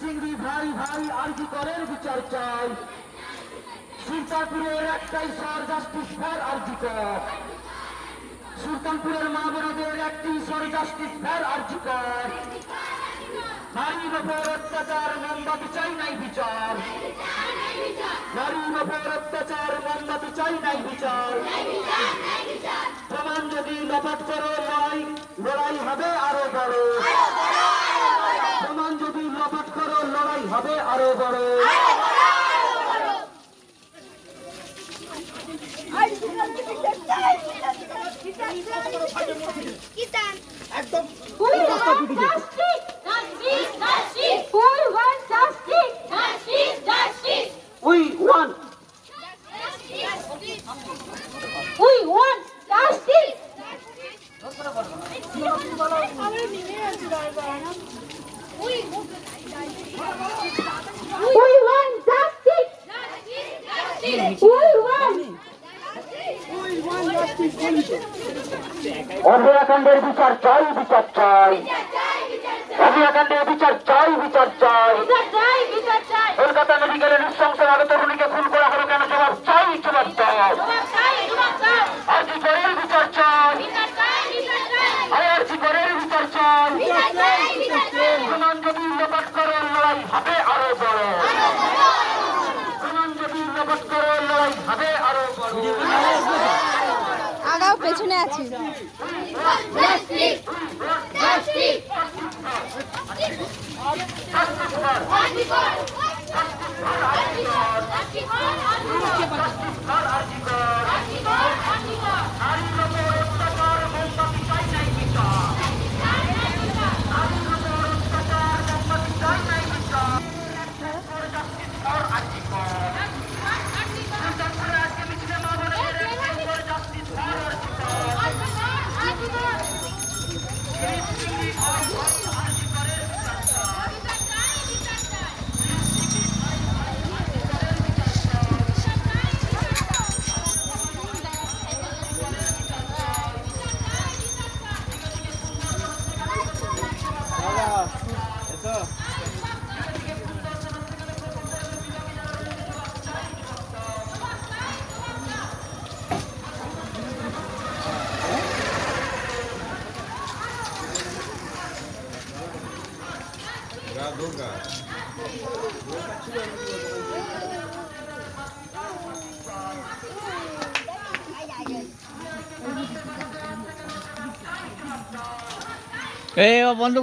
চিংড়ি ভাই ভাই আরজি করের বিচার চাই। সুলতানপুরের একটাই সর জাস্টিস ফর আরজি কর। সুলতানপুরের মা বোনদের একটি সর জাস্টিস ফর আরজি কর। নারীর ওপর অত্যাচার মোমবাতি চাই নাই বিচার। নারীর ওপর অত্যাচার মোমবাতি চাই নাই বিচার। প্রমাণ যদি লপাট করো লড়াই হবে আরো বড়। প্রমাণ যদি লপাট করো লড়াই হবে আরো বড়। অভয়াকাণ্ডের বিচার চাই, বিচার চাই। অভয়াকাণ্ডের বিচার চাই, বিচার চাই। কলকাতা মেডিকেলের নৃশংসভাবে তরুণীকে খুন করা হলো কেন? জবাব চাই, জবাব চাই। আরজি করের বিচার চাই। আরজি করের বিচার চাই। প্রমাণ যদি লোপাট করো লড়াই হবে আরো বড়। প্রমাণ যদি লোপাট করো লড়াই হবে আরো বড়। আগাও পেছনে আছি। বন্ধ